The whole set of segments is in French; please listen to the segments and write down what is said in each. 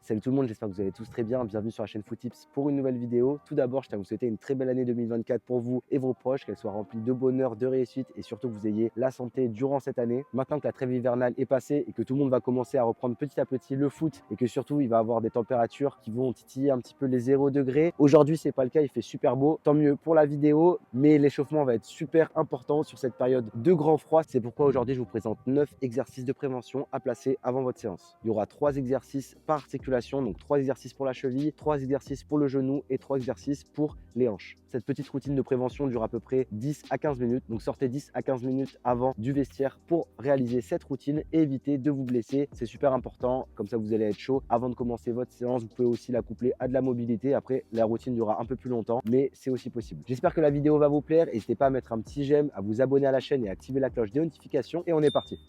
Salut tout le monde, j'espère que vous allez tous très bien. Bienvenue sur la chaîne Foottips pour une nouvelle vidéo. Tout d'abord, je tiens à vous souhaiter une très belle année 2024 pour vous et vos proches, qu'elle soit remplie de bonheur, de réussite et surtout que vous ayez la santé durant cette année. Maintenant que la trêve hivernale est passée et que tout le monde va commencer à reprendre petit à petit le foot et que surtout il va avoir des températures qui vont titiller un petit peu les 0 degrés. Aujourd'hui, c'est pas le cas, il fait super beau. Tant mieux pour la vidéo, mais l'échauffement va être super important sur cette période de grand froid. C'est pourquoi aujourd'hui, je vous présente 9 exercices de prévention à placer avant votre séance. Il y aura 3 exercices par articulation, donc 3 exercices pour la cheville, 3 exercices pour le genou et 3 exercices pour les hanches. Cette petite routine de prévention dure à peu près 10 à 15 minutes, donc sortez 10 à 15 minutes avant du vestiaire pour réaliser cette routine et éviter de vous blesser. C'est super important, comme ça vous allez être chaud avant de commencer votre séance. Vous pouvez aussi la coupler à de la mobilité. Après, la routine durera un peu plus longtemps, mais c'est aussi possible. J'espère que la vidéo va vous plaire. N'hésitez pas à mettre un petit j'aime, à vous abonner à la chaîne et à activer la cloche des notifications et on est parti.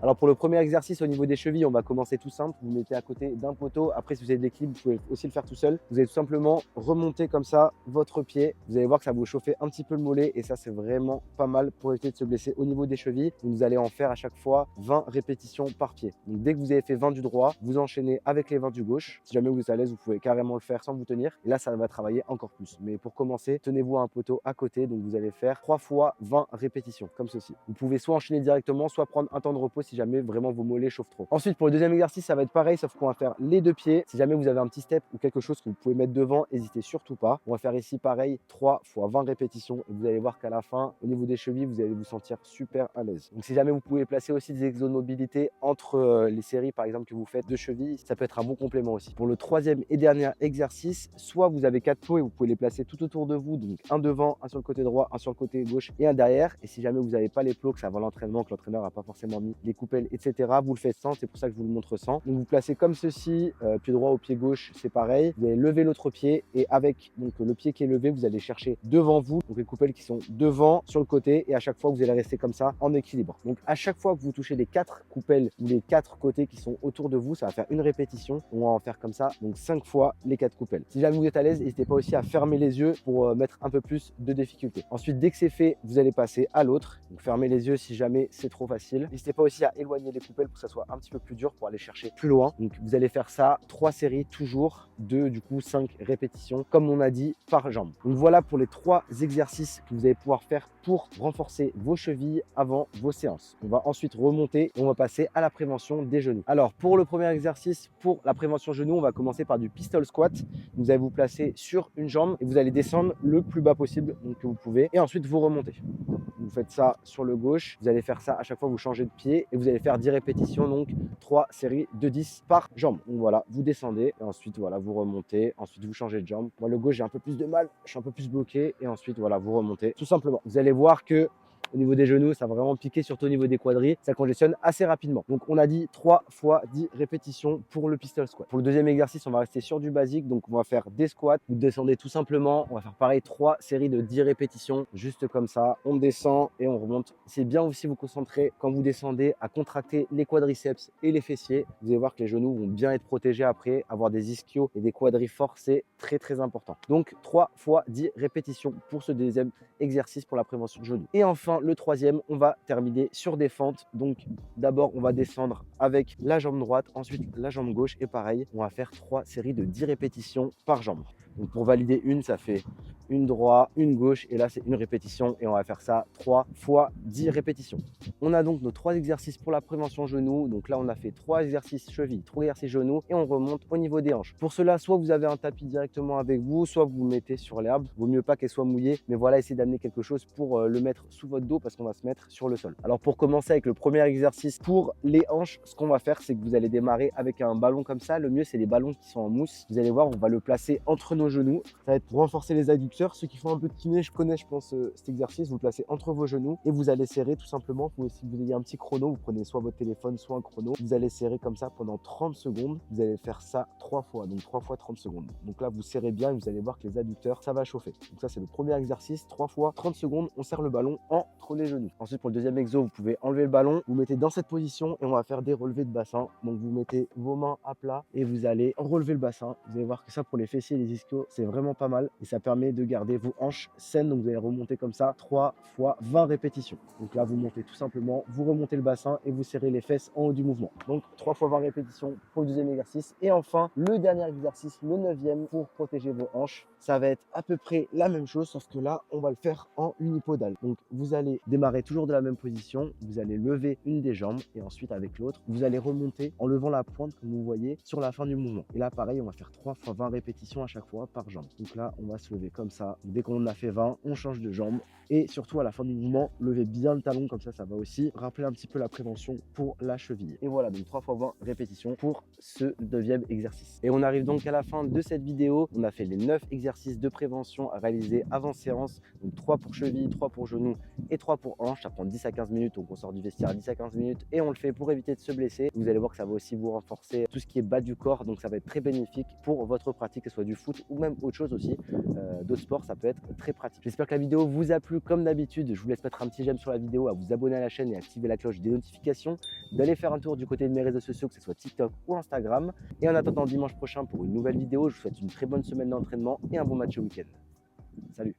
Alors pour le premier exercice au niveau des chevilles, on va commencer tout simple. Vous mettez à côté d'un poteau. Après, si vous avez de l'équilibre, vous pouvez aussi le faire tout seul. Vous allez tout simplement remonter comme ça votre pied. Vous allez voir que ça va vous chauffer un petit peu le mollet et ça, c'est vraiment pas mal pour éviter de se blesser au niveau des chevilles. Vous allez en faire à chaque fois 20 répétitions par pied. Donc dès que vous avez fait 20 du droit, vous enchaînez avec les 20 du gauche. Si jamais vous êtes à l'aise, vous pouvez carrément le faire sans vous tenir. Et là, ça va travailler encore plus. Mais pour commencer, tenez-vous à un poteau à côté. Donc vous allez faire 3 fois 20 répétitions comme ceci. Vous pouvez soit enchaîner directement, soit prendre un temps de repos si jamais vraiment vos mollets chauffent trop. Ensuite, pour le deuxième exercice, ça va être pareil, sauf qu'on va faire les deux pieds. Si jamais vous avez un petit step ou quelque chose que vous pouvez mettre devant, n'hésitez surtout pas. On va faire ici pareil, 3 fois 20 répétitions et vous allez voir qu'à la fin, au niveau des chevilles, vous allez vous sentir super à l'aise. Donc si jamais vous pouvez placer aussi des exos de mobilité entre les séries par exemple que vous faites de chevilles, ça peut être un bon complément aussi. Pour le troisième et dernier exercice, soit vous avez 4 plots et vous pouvez les placer tout autour de vous, donc un devant, un sur le côté droit, un sur le côté gauche et un derrière. Et si jamais vous n'avez pas les plots, que ça va l'entraînement, que l'entraîneur n'a pas forcément mis les coupelles, etc., vous le faites sans, c'est pour ça que je vous le montre sans. Donc vous placez comme ceci, pied droit au pied gauche, c'est pareil. Vous allez lever l'autre pied et avec donc le pied qui est levé, vous allez chercher devant vous, donc les coupelles qui sont devant, sur le côté, et à chaque fois vous allez rester comme ça en équilibre. Donc à chaque fois que vous touchez les 4 coupelles ou les 4 côtés qui sont autour de vous, ça va faire une répétition. On va en faire comme ça, donc 5 fois les 4 coupelles. Si jamais vous êtes à l'aise, n'hésitez pas aussi à fermer les yeux pour mettre un peu plus de difficulté. Ensuite, dès que c'est fait, vous allez passer à l'autre. Donc fermez les yeux si jamais c'est trop facile. N'hésitez pas aussi à éloigner les coupelles pour que ça soit un petit peu plus dur pour aller chercher plus loin. Donc vous allez faire ça 3 séries toujours de du coup 5 répétitions comme on a dit par jambe. Donc voilà pour les 3 exercices que vous allez pouvoir faire pour renforcer vos chevilles avant vos séances. On va ensuite remonter et on va passer à la prévention des genoux. Alors pour le premier exercice, pour la prévention genoux, on va commencer par du pistol squat. Vous allez vous placer sur une jambe et vous allez descendre le plus bas possible donc que vous pouvez et ensuite vous remontez. Vous faites ça sur le gauche, vous allez faire ça à chaque fois vous changez de pied et vous allez faire 10 répétitions, donc 3 séries de 10 par jambe. Donc voilà, vous descendez et ensuite voilà, vous remontez, ensuite vous changez de jambe. Moi le gauche j'ai un peu plus de mal, je suis un peu plus bloqué et ensuite voilà, vous remontez tout simplement. Vous allez voir que au niveau des genoux, ça va vraiment piquer, surtout au niveau des quadris. Ça congestionne assez rapidement. Donc, on a dit 3 fois 10 répétitions pour le pistol squat. Pour le deuxième exercice, on va rester sur du basique. Donc, on va faire des squats. Vous descendez tout simplement. On va faire pareil, 3 séries de 10 répétitions, juste comme ça. On descend et on remonte. C'est bien aussi vous concentrer quand vous descendez à contracter les quadriceps et les fessiers. Vous allez voir que les genoux vont bien être protégés après. Avoir des ischios et des quadris forts, c'est très important. Donc, 3 fois 10 répétitions pour ce deuxième exercice pour la prévention de genoux. Et enfin, le troisième, on va terminer sur des fentes. Donc d'abord, on va descendre avec la jambe droite, ensuite la jambe gauche et pareil, on va faire 3 séries de 10 répétitions par jambe. Donc pour valider une, ça fait une droite, une gauche et là c'est une répétition et on va faire ça 3 fois 10 répétitions. On a donc nos 3 exercices pour la prévention genou. Donc là on a fait 3 exercices cheville, 3 exercices genoux et on remonte au niveau des hanches. Pour cela, soit vous avez un tapis directement avec vous, soit vous le mettez sur l'herbe. Vaut mieux pas qu'elle soit mouillée, mais voilà, essayez d'amener quelque chose pour le mettre sous votre dos parce qu'on va se mettre sur le sol. Alors pour commencer avec le premier exercice pour les hanches, ce qu'on va faire c'est que vous allez démarrer avec un ballon comme ça. Le mieux c'est les ballons qui sont en mousse. Vous allez voir, on va le placer entre nos genoux. Ça va être pour renforcer les adducteurs adducteurs. Ceux qui font un peu de kiné, je connais, je pense, cet exercice. Vous le placez entre vos genoux et vous allez serrer tout simplement. Si vous ayez un petit chrono, vous prenez soit votre téléphone, soit un chrono. Vous allez serrer comme ça pendant 30 secondes. Vous allez faire ça 3 fois, donc 3 fois 30 secondes. Donc là, vous serrez bien et vous allez voir que les adducteurs, ça va chauffer. Donc ça, c'est le premier exercice. 3 fois 30 secondes, on serre le ballon entre les genoux. Ensuite, pour le deuxième exo, vous pouvez enlever le ballon, vous mettez dans cette position et on va faire des relevés de bassin. Donc vous mettez vos mains à plat et vous allez relever le bassin. Vous allez voir que ça, pour les fessiers et les ischios, c'est vraiment pas mal et ça permet de garder vos hanches saines. Donc vous allez remonter comme ça 3 fois 20 répétitions. Donc là, vous montez tout simplement, vous remontez le bassin et vous serrez les fesses en haut du mouvement. Donc 3 fois 20 répétitions pour le deuxième exercice. Et enfin, le dernier exercice, le 9e, pour protéger vos hanches. Ça va être à peu près la même chose, sauf que là, on va le faire en unipodal. Donc vous allez démarrer toujours de la même position. Vous allez lever une des jambes et ensuite avec l'autre, vous allez remonter en levant la pointe, comme vous voyez, sur la fin du mouvement. Et là, pareil, on va faire 3 fois 20 répétitions à chaque fois par jambe. Donc là, on va se lever comme ça. Dès qu'on en a fait 20, on change de jambe. Et surtout, à la fin du mouvement, levez bien le talon, comme ça va aussi rappeler un petit peu la prévention pour la cheville. Et voilà, donc 3 fois 20 répétitions pour ce 9e exercice. Et on arrive donc à la fin de cette vidéo. On a fait les 9 exercices de prévention à réaliser avant séance. Donc 3 pour cheville, 3 pour genou et 3 pour hanche. Ça prend 10 à 15 minutes, donc on sort du vestiaire à 10 à 15 minutes et on le fait pour éviter de se blesser. Vous allez voir que ça va aussi vous renforcer tout ce qui est bas du corps, donc ça va être très bénéfique pour votre pratique, que ce soit du foot ou même autre chose aussi. D'autres sports, ça peut être très pratique. J'espère que la vidéo vous a plu. Comme d'habitude, je vous laisse mettre un petit j'aime sur la vidéo, à vous abonner à la chaîne et activer la cloche des notifications, d'aller faire un tour du côté de mes réseaux sociaux, que ce soit TikTok ou Instagram. Et en attendant dimanche prochain pour une nouvelle vidéo, je vous souhaite une très bonne semaine d'entraînement et un bon match au week-end. Salut!